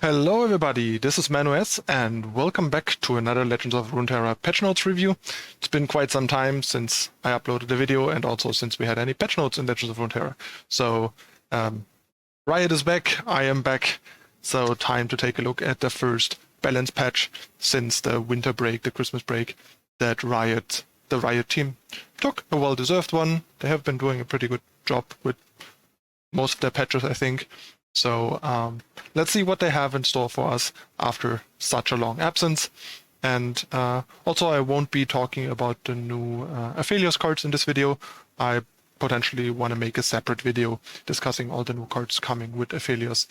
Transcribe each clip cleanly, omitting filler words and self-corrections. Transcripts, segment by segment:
Hello everybody, this is ManuS and welcome back to another Legends of Runeterra patch notes review. It's been quite some time since I uploaded the video and also since we had any patch notes in Legends of Runeterra. So Riot is back, I am back, so time to take a look at the first balance patch since the winter break, the Christmas break, that the Riot team took. A well-deserved one. They have been doing a pretty good job with most of their patches, I think. So let's see what they have in store for us after such a long absence. And also I won't be talking about the new Aphelios cards in this video. I potentially want to make a separate video discussing all the new cards coming with Aphelios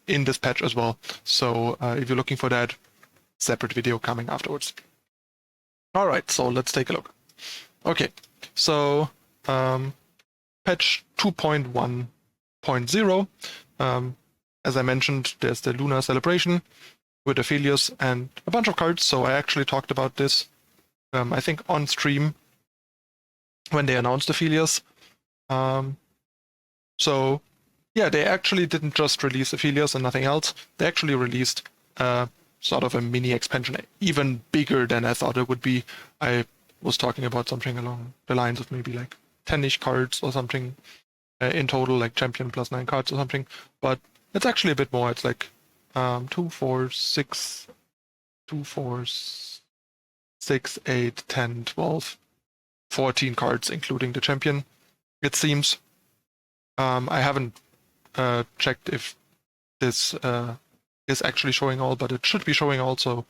in this patch as well. So if you're looking for that, separate video coming afterwards. Alright, so let's take a look. Okay, so patch 2.1.0. As I mentioned, there's the Lunar Celebration with Aphelios and a bunch of cards, so I actually talked about this, I think, on stream when they announced Aphelios. So, yeah, they actually didn't just release Aphelios and nothing else. They actually released sort of a mini expansion, even bigger than I thought it would be. I was talking about something along the lines of maybe like 10-ish cards or something. In total, like champion plus 9 cards or something, but it's actually a bit more. It's like 2, 4, 6, 8, 10, 12, 14 cards, including the champion, it seems. I haven't checked if this is actually showing all, but it should be showing all, so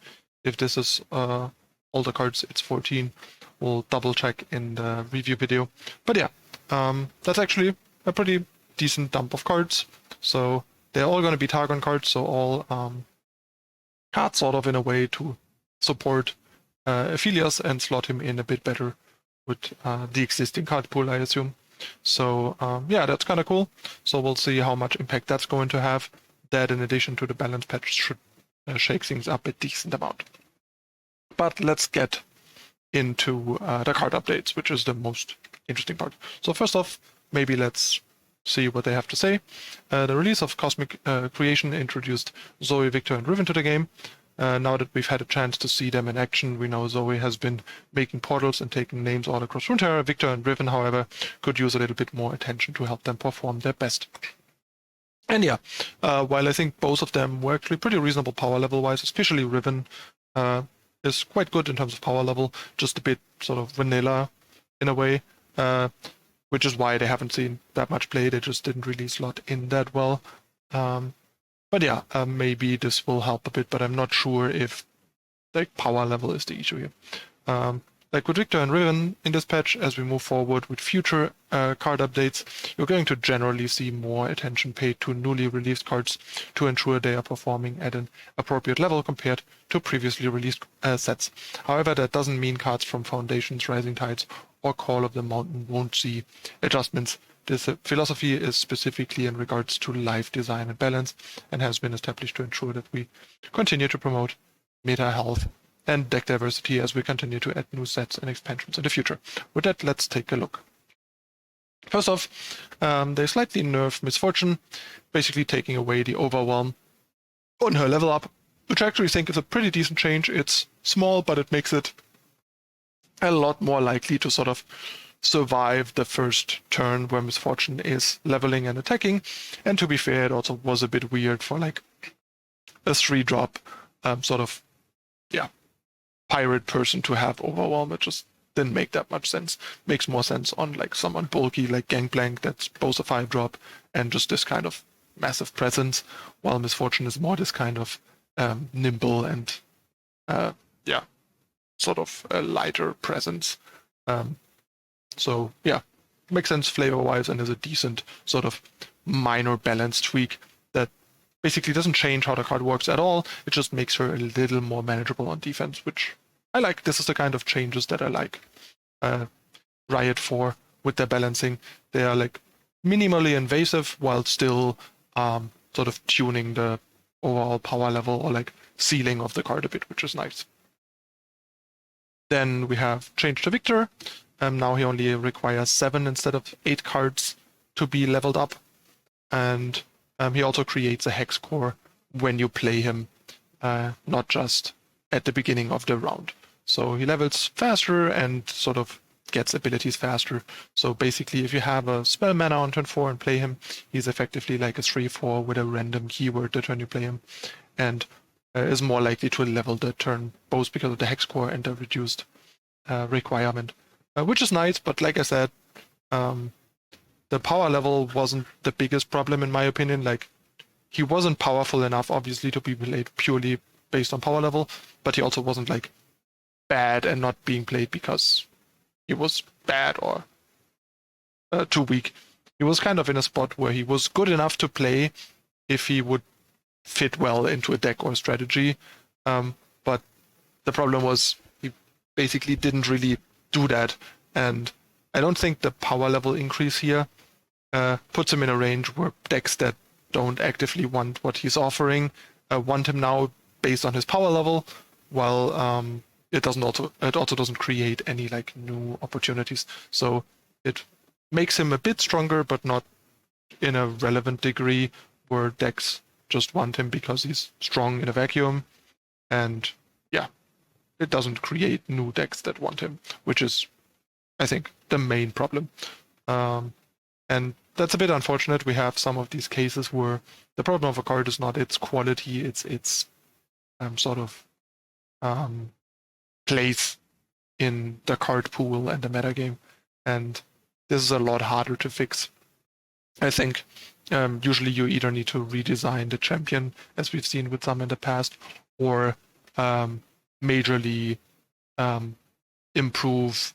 if this is all the cards, it's 14. We'll double check in the review video. But yeah, that's actually a pretty decent dump of cards. So they're all going to be Targon cards, so all cards sort of in a way to support Aphelios and slot him in a bit better with the existing card pool, I assume. So yeah, that's kind of cool. So we'll see how much impact that's going to have. That, in addition to the balance patch, should shake things up a decent amount. But let's get into the card updates, which is the most interesting part. So first off, maybe let's see what they have to say. The release of Cosmic Creation introduced Zoe, Viktor, and Riven to the game. Now that we've had a chance to see them in action, we know Zoe has been making portals and taking names all across Runeterra. Viktor and Riven, however, could use a little bit more attention to help them perform their best. And yeah, while I think both of them were actually pretty reasonable power level-wise, especially Riven is quite good in terms of power level, just a bit sort of vanilla in a way. Which is why they haven't seen that much play. They just didn't really slot in that well. But yeah, maybe this will help a bit, but I'm not sure if like power level is the issue here. Like with Viktor and Riven in this patch, as we move forward with future card updates, you're going to generally see more attention paid to newly released cards to ensure they are performing at an appropriate level compared to previously released sets. However, that doesn't mean cards from Foundations, Rising Tides, or Call of the Mountain won't see adjustments. This philosophy is specifically in regards to life design and balance, and has been established to ensure that we continue to promote meta health and deck diversity as we continue to add new sets and expansions in the future. With that, let's take a look. First off, they slightly nerfed Misfortune, basically taking away the overwhelm on her level up, which I actually think is a pretty decent change. It's small, but it makes it a lot more likely to sort of survive the first turn where Misfortune is leveling and attacking. And to be fair, it also was a bit weird for like a 3-drop sort of, yeah, pirate person to have overwhelm. It just didn't make that much sense. Makes more sense on like someone bulky like Gangplank that's both a 5-drop and just this kind of massive presence, while Misfortune is more this kind of nimble and yeah, sort of a lighter presence. So yeah, makes sense flavor-wise and is a decent sort of minor balance tweak that basically doesn't change how the card works at all. It just makes her a little more manageable on defense, which I like. This is the kind of changes that I like Riot for with their balancing. They are like minimally invasive while still sort of tuning the overall power level or like ceiling of the card a bit, which is nice. Then we have changed to Viktor. Now he only requires 7 instead of 8 cards to be leveled up. And he also creates a hex core when you play him, not just at the beginning of the round. So he levels faster and sort of gets abilities faster. So basically, if you have a spell mana on turn 4 and play him, he's effectively like a 3/4 with a random keyword the turn you play him, and is more likely to level the turn, both because of the hex core and the reduced requirement, which is nice. But like I said, the power level wasn't the biggest problem in my opinion. Like, he wasn't powerful enough, obviously, to be played purely based on power level, but he also wasn't like bad and not being played because he was bad or too weak. He was kind of in a spot where he was good enough to play if he would fit well into a deck or strategy. But the problem was he basically didn't really do that. And I don't think the power level increase here puts him in a range where decks that don't actively want what he's offering want him now based on his power level, while it also doesn't create any like new opportunities. So it makes him a bit stronger, but not in a relevant degree where decks just want him because he's strong in a vacuum. And yeah, it doesn't create new decks that want him, which is, I think, the main problem. And that's a bit unfortunate. We have some of these cases where the problem of a card is not its quality, it's sort of place in the card pool and the metagame. And this is a lot harder to fix. I think usually you either need to redesign the champion, as we've seen with some in the past, or majorly improve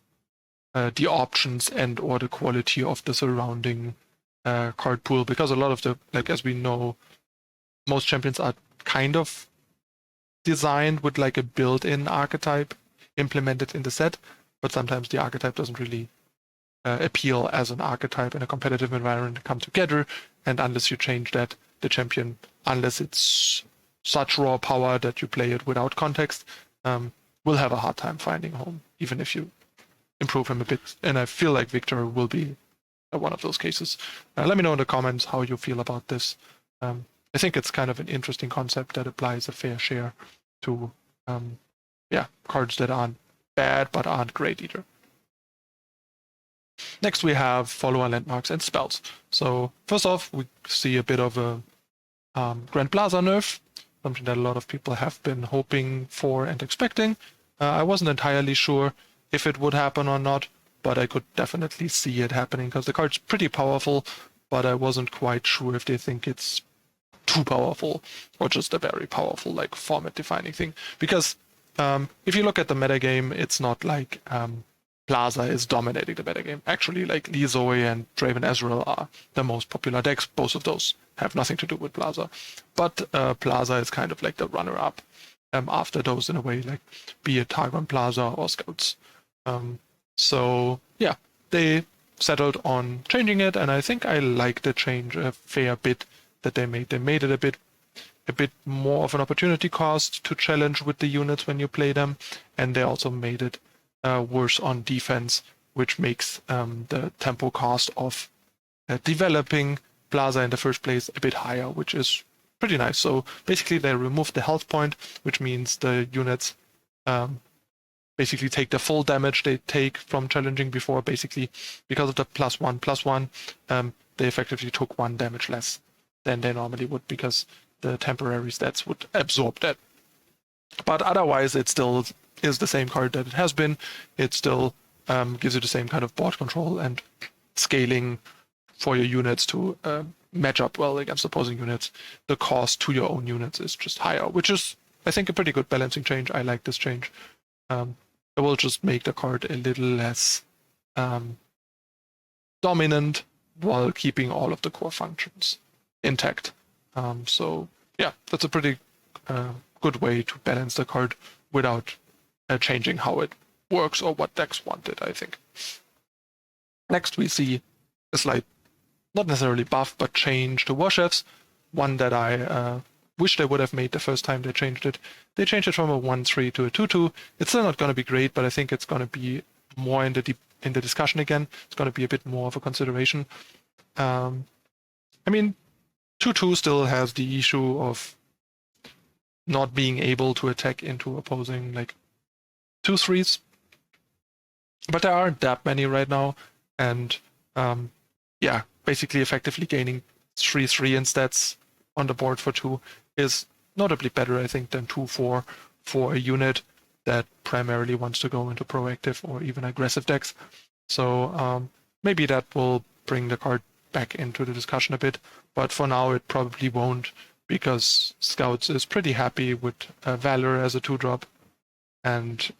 the options and or the quality of the surrounding card pool, because a lot of the, like, as we know, most champions are kind of designed with like a built-in archetype implemented in the set, but sometimes the archetype doesn't really appeal as an archetype in a competitive environment to come together, and unless you change that, the champion, unless it's such raw power that you play it without context, will have a hard time finding home, even if you improve him a bit. And I feel like Viktor will be one of those cases. Let me know in the comments how you feel about this. I think it's kind of an interesting concept that applies a fair share to cards that aren't bad but aren't great either. Next we have follower landmarks and spells. So first off, we see a bit of a Grand Plaza nerf, something that a lot of people have been hoping for and expecting. I wasn't entirely sure if it would happen or not, but I could definitely see it happening because the card's pretty powerful, but I wasn't quite sure if they think it's too powerful or just a very powerful like format defining thing. Because if you look at the metagame, it's not like Plaza is dominating the metagame. Actually, like Lee Zoe and Draven Ezreal are the most popular decks. Both of those have nothing to do with Plaza. But Plaza is kind of like the runner-up after those in a way, like be it Targon Plaza or Scouts. So yeah, they settled on changing it, and I think I like the change a fair bit that they made. They made it a bit more of an opportunity cost to challenge with the units when you play them, and they also made it worse on defense, which makes the tempo cost of developing Plaza in the first place a bit higher, which is pretty nice. So basically they removed the health point, which means the units basically take the full damage they take from challenging before. Basically, because of the +1/+1, they effectively took 1 damage less than they normally would, because the temporary stats would absorb that. But otherwise, it still is the same card that it has been. It still gives you the same kind of board control and scaling for your units to match up well against opposing units. The cost to your own units is just higher, which is, I think, a pretty good balancing change. I like this change. It will just make the card a little less dominant while keeping all of the core functions intact. So yeah, that's a pretty good way to balance the card without changing how it works or what decks want it, I think. Next we see a slight, not necessarily buff, but change to Warchefs, one that I wish they would have made the first time they changed it. They changed it from a 1/3 to a 2/2. It's still not going to be great, but I think it's going to be more in the discussion again. It's going to be a bit more of a consideration. I mean, 2/2 still has the issue of not being able to attack into opposing like 2/3s. But there aren't that many right now, and yeah, basically effectively gaining 3/3 instats on the board for 2 is notably better, I think, than 2/4 for a unit that primarily wants to go into proactive or even aggressive decks. So maybe that will bring the card back into the discussion a bit, but for now it probably won't, because Scouts is pretty happy with Valor as a 2-drop, and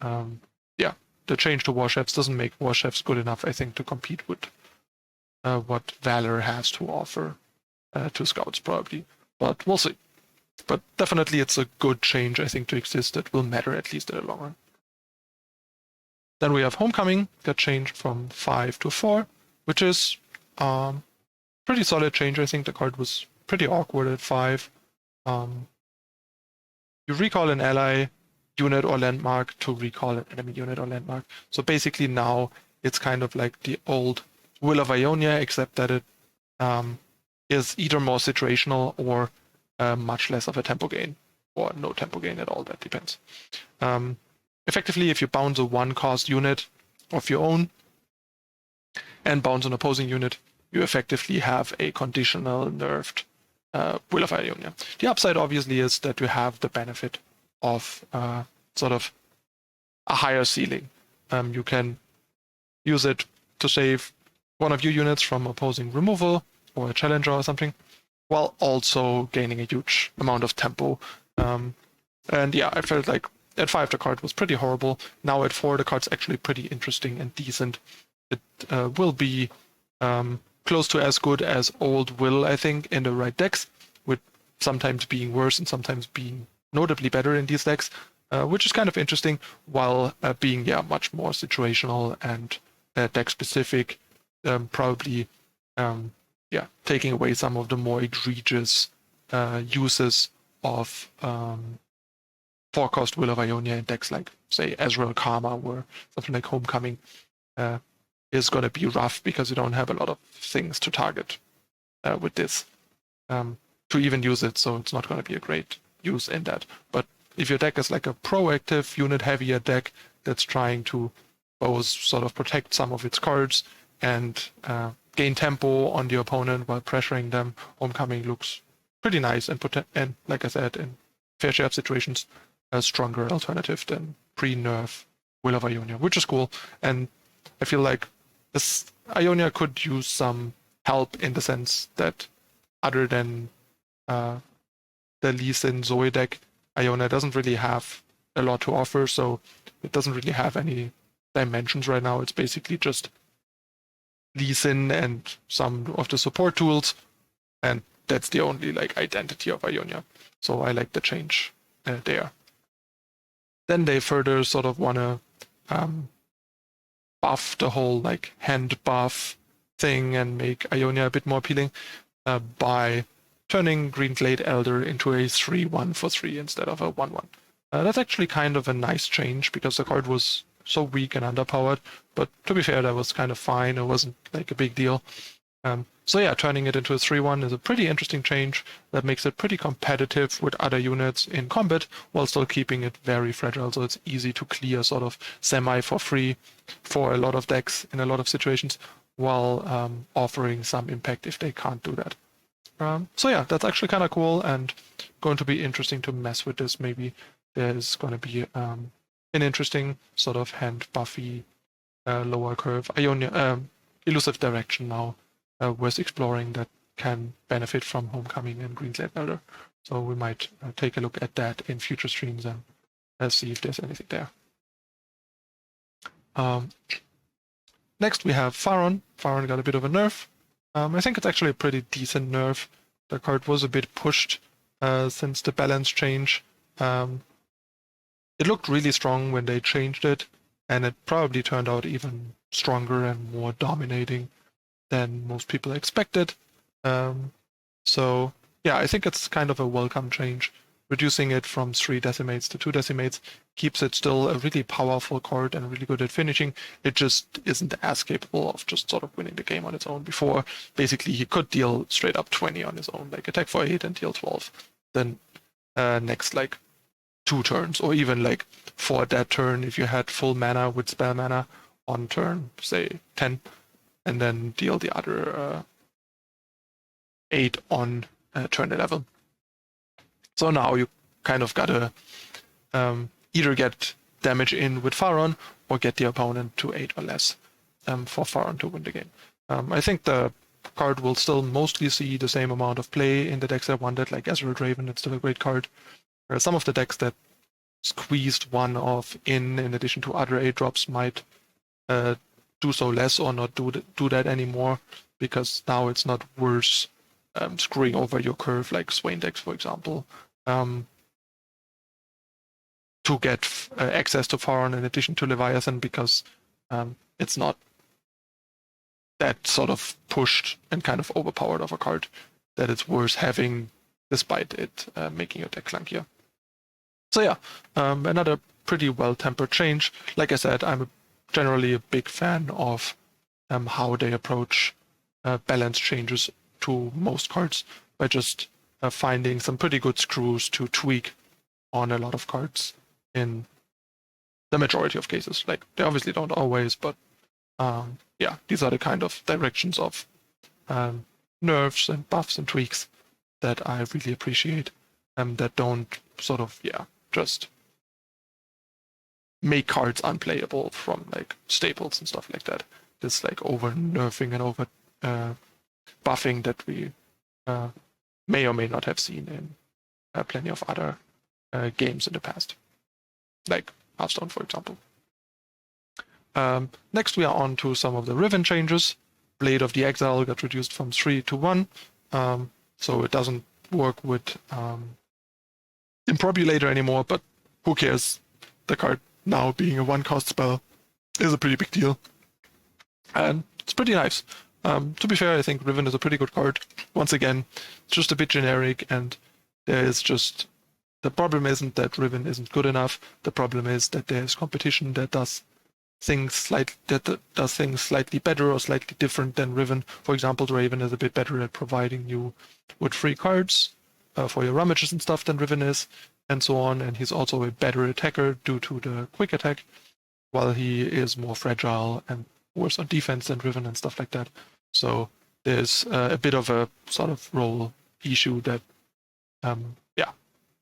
yeah, the change to War Chefs doesn't make War Chefs good enough, I think, to compete with what Valor has to offer to Scouts, probably. But we'll see. But definitely it's a good change, I think, to exist that will matter at least in the long run. Then we have Homecoming, got changed from 5 to 4, which is pretty solid change. I think the card was pretty awkward at 5. You recall an ally, unit, or landmark to recall an enemy unit or landmark. So basically now it's kind of like the old Will of Ionia, except that it is either more situational or much less of a tempo gain, or no tempo gain at all, that depends. Effectively, if you bounce a 1-cost unit of your own and bounce an opposing unit, you effectively have a conditional nerfed Will of Ionia. The upside obviously is that you have the benefit of sort of a higher ceiling. You can use it to save one of your units from opposing removal or a challenger or something, while also gaining a huge amount of tempo. And yeah, I felt like at 5 the card was pretty horrible. Now at 4 the card's actually pretty interesting and decent. It will be close to as good as old Will, I think, in the right decks, with sometimes being worse and sometimes being notably better in these decks, which is kind of interesting, while being much more situational and deck specific, probably taking away some of the more egregious uses of 4-cost Will of Ionia in decks like, say, Ezreal Karma, where something like Homecoming is going to be rough because you don't have a lot of things to target with this to even use it, so it's not going to be a great use in that. But if your deck is like a proactive, unit-heavier deck that's trying to both sort of protect some of its cards and gain tempo on the opponent while pressuring them, Homecoming looks pretty nice and like I said, in fair share of situations, a stronger alternative than pre-nerf Will of Ionia, which is cool. And I feel like this Ionia could use some help in the sense that other than the Lee Sin Zoe deck, Ionia doesn't really have a lot to offer, so it doesn't really have any dimensions right now. It's basically just Lee Sin and some of the support tools, and that's the only like identity of Ionia. So I like the change there. Then they further sort of want to buff the whole like hand buff thing and make Ionia a bit more appealing by turning Greenglade Elder into a 3/1 for 3 instead of a 1/1. That's actually kind of a nice change because the card was so weak and underpowered, but to be fair, that was kind of fine. It wasn't like a big deal. So yeah, turning it into a 3/1 is a pretty interesting change that makes it pretty competitive with other units in combat while still keeping it very fragile, so it's easy to clear sort of semi for free for a lot of decks in a lot of situations, while offering some impact if they can't do that. So yeah, that's actually kind of cool and going to be interesting to mess with this. Maybe there's going to be an interesting sort of hand buffy lower curve Ionia elusive direction now worth exploring that can benefit from Homecoming and Greenglade Elder. So we might take a look at that in future streams and see if there's anything there. Next we have Faron. Faron got a bit of a nerf. I think it's actually a pretty decent nerf. The card was a bit pushed since the balance change. It looked really strong when they changed it, and it probably turned out even stronger and more dominating than most people expected. So yeah, I think it's kind of a welcome change. Reducing it from 3 decimates to 2 decimates keeps it still a really powerful card and really good at finishing. It just isn't as capable of just sort of winning the game on its own. Before, basically, he could deal straight up 20 on his own, like attack for 8 and deal 12. Then next, like 2 turns, or even like for that turn if you had full mana with spell mana on turn, say 10, and then deal the other 8 on turn 11. So now you kind of gotta either get damage in with Faron or get the opponent to 8 or less for Faron to win the game. I think the card will still mostly see the same amount of play in the decks that won that, like Azure Raven. It's still a great card. Some of the decks that squeezed one off in addition to other 8-drops might do so less or not do that anymore, because now it's not worth screwing over your curve, like Swain decks, for example, to get access to Faron in addition to Leviathan, because it's not that sort of pushed and kind of overpowered of a card that it's worth having, despite it making your deck clunkier. So yeah, another pretty well-tempered change. Like I said, I'm generally a big fan of how they approach balance changes to most cards, by just finding some pretty good screws to tweak on a lot of cards in the majority of cases. Like, they obviously don't always, but yeah, these are the kind of directions of nerfs and buffs and tweaks that I really appreciate, that don't sort of, just make cards unplayable from like staples and stuff like that. This like over nerfing and over buffing that we may or may not have seen in plenty of other games in the past, like Hearthstone, for example. Next, we are on to some of the Riven changes. Blade of the Exile got reduced from 3 to 1, so it doesn't work with Improbulator anymore, but who cares? The card now being a 1-cost spell is a pretty big deal, and it's pretty nice. To be fair, I think Riven is a pretty good card. Once again, it's just a bit generic, and there is just... The problem isn't that Riven isn't good enough. The problem is that there's competition that does things slightly better or slightly different than Riven. For example, the Raven is a bit better at providing you with free cards for your rummages and stuff than Riven is, and so on. And he's also a better attacker due to the quick attack, while he is more fragile and worse on defense than Riven and stuff like that. So there's a bit of a sort of role issue that,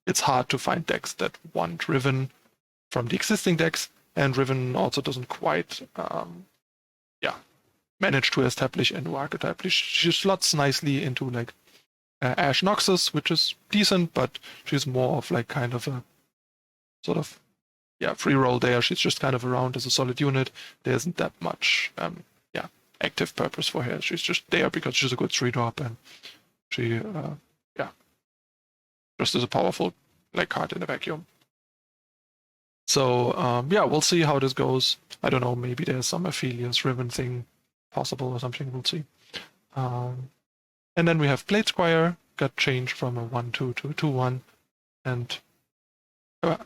it's hard to find decks that want Riven from the existing decks, and Riven also doesn't quite, manage to establish a new archetype. She slots nicely into like Ash Noxus, which is decent, but she's more of like kind of a sort of free roll there. She's just kind of around as a solid unit. There isn't that much active purpose for her. She's just there because she's a good 3-drop, and she just is a powerful like card in a vacuum. So we'll see how this goes. I don't know, maybe there's some Aphelios Riven thing possible or something. We'll see. And then we have Blade Squire, got changed from a 1-2 to a 2-1, and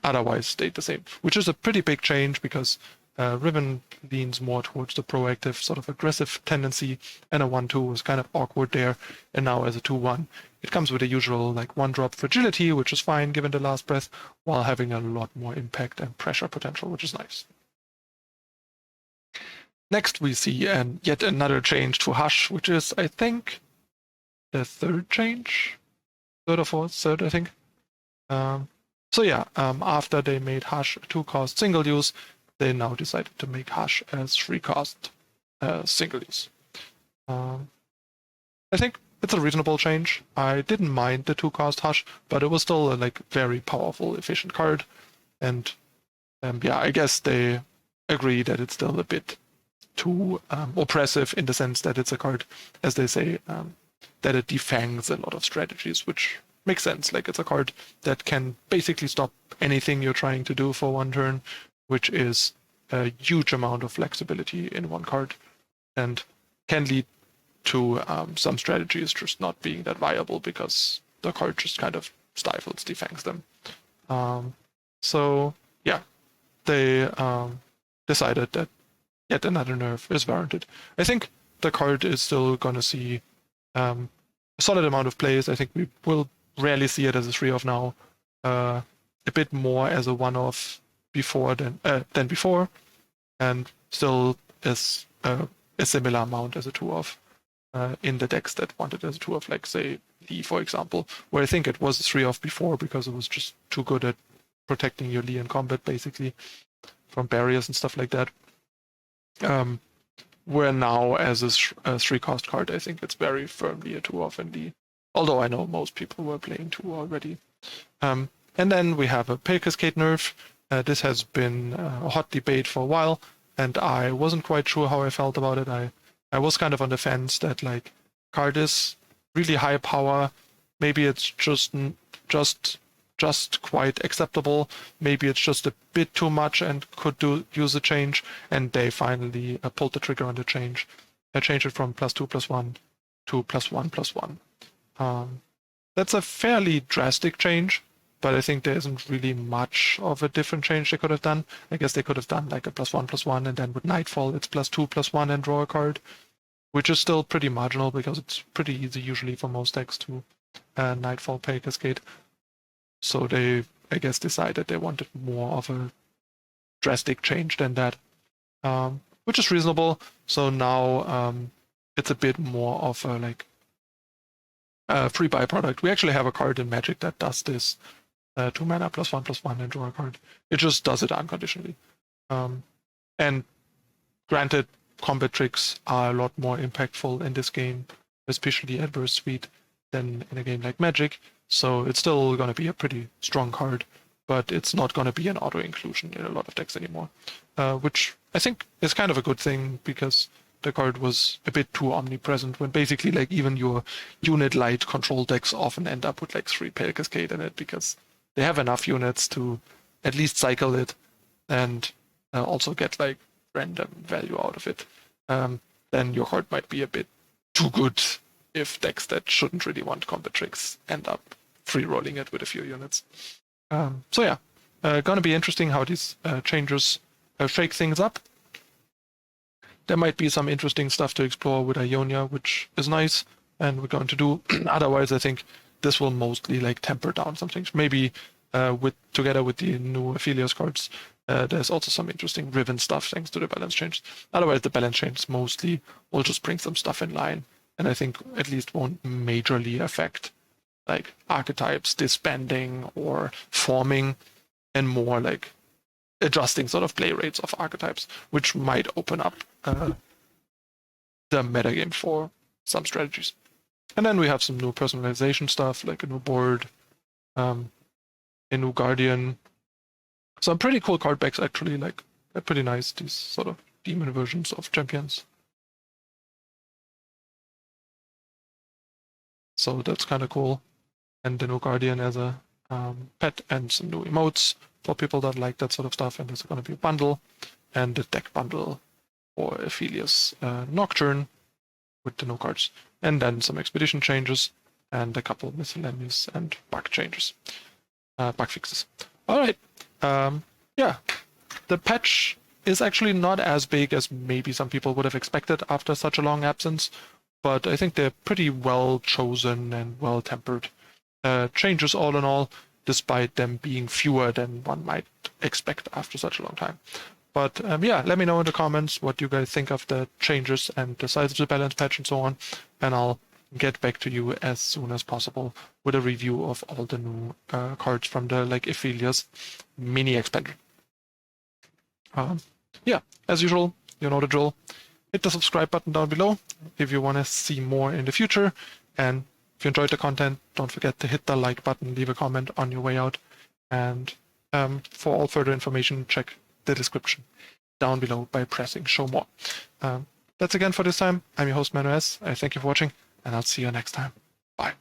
otherwise stayed the same, which is a pretty big change because Riven leans more towards the proactive, sort of aggressive tendency, and a 1-2 was kind of awkward there, and now as a 2-1, it comes with the usual like 1-drop fragility, which is fine given the last breath, while having a lot more impact and pressure potential, which is nice. Next, we see yet another change to Hush, which is, I think, the third change? Third or fourth? Third, I think. After they made Hush a 2-cost single use, they now decided to make Hush as 3-cost single use. I think it's a reasonable change. I didn't mind the 2-cost Hush, but it was still a like very powerful, efficient card. And I guess they agree that it's still a bit too oppressive in the sense that it's a card, as they say, that it defangs a lot of strategies, which makes sense. Like, it's a card that can basically stop anything you're trying to do for one turn, which is a huge amount of flexibility in one card, and can lead to some strategies just not being that viable because the card just kind of stifles, defangs them. They decided that yet another nerf is warranted. I think the card is still going to see a solid amount of plays. I think we will rarely see it as a 3-of now. a bit more as a one-off before than before, and still is a similar amount as a two-off in the decks that wanted as a two-off, like say Lee, for example, where I think it was a three-off before because it was just too good at protecting your Lee in combat, basically, from barriers and stuff like that. Where now, as a 3-cost card, I think it's very firmly a two-off in Lee. Although I know most people were playing 2 already. And then we have a Pale Cascade nerf. This has been a hot debate for a while, and I wasn't quite sure how I felt about it. I was kind of on the fence that, like, card is really high power. Maybe it's just quite acceptable. Maybe it's just a bit too much and could use a change. And they finally pulled the trigger on the change. I changed it from +2/+1 to +1/+1. That's a fairly drastic change, but I think there isn't really much of a different change they could have done. I guess they could have done like a +1/+1, and then with Nightfall it's +2/+1 and draw a card, which is still pretty marginal because it's pretty easy usually for most decks to Nightfall Pale Cascade. So they, I guess, decided they wanted more of a drastic change than that, which is reasonable. So now it's a bit more of a like free byproduct. We actually have a card in Magic that does this 2 mana +1/+1 and draw a card. It just does it unconditionally. And granted, combat tricks are a lot more impactful in this game, especially at Burst Speed, than in a game like Magic. So it's still going to be a pretty strong card, but it's not going to be an auto-inclusion in a lot of decks anymore, which I think is kind of a good thing because the card was a bit too omnipresent when basically like even your unit light control decks often end up with like 3 Pale Cascade in it because they have enough units to at least cycle it and also get like random value out of it. Then your card might be a bit too good if decks that shouldn't really want combat tricks end up free rolling it with a few units. So yeah, gonna be interesting how these changes shake things up. There might be some interesting stuff to explore with Ionia, which is nice, and we're going to do. Otherwise, I think this will mostly like temper down some things. Maybe together with the new Aphelios cards, there's also some interesting Riven stuff thanks to the balance change. Otherwise, the balance change mostly will just bring some stuff in line, and I think at least won't majorly affect like archetypes disbanding or forming, and more like adjusting sort of play rates of archetypes, which might open up the metagame for some strategies. And then we have some new personalization stuff, like a new board, a new Guardian. Some pretty cool card backs actually, like they're pretty nice, these sort of demon versions of champions. So that's kind of cool. And the new Guardian as a pet, and some new emotes for people that like that sort of stuff. And there's going to be a bundle and the deck bundle for Aphelios Nocturne with the new cards. And then some expedition changes and a couple of miscellaneous and bug changes, bug fixes. All right. Yeah, the patch is actually not as big as maybe some people would have expected after such a long absence, but I think they're pretty well chosen and well tempered changes all in all, despite them being fewer than one might expect after such a long time. But yeah, let me know in the comments what you guys think of the changes and the size of the balance patch and so on, and I'll get back to you as soon as possible with a review of all the new cards from the like Aphelios mini expansion. Yeah, as usual, you know the drill. Hit the subscribe button down below if you want to see more in the future, and if you enjoyed the content, don't forget to hit the like button, leave a comment on your way out, and for all further information, check the description down below by pressing show more. That's again for this time. I'm your host ManuS. I thank you for watching, and I'll see you next time. Bye.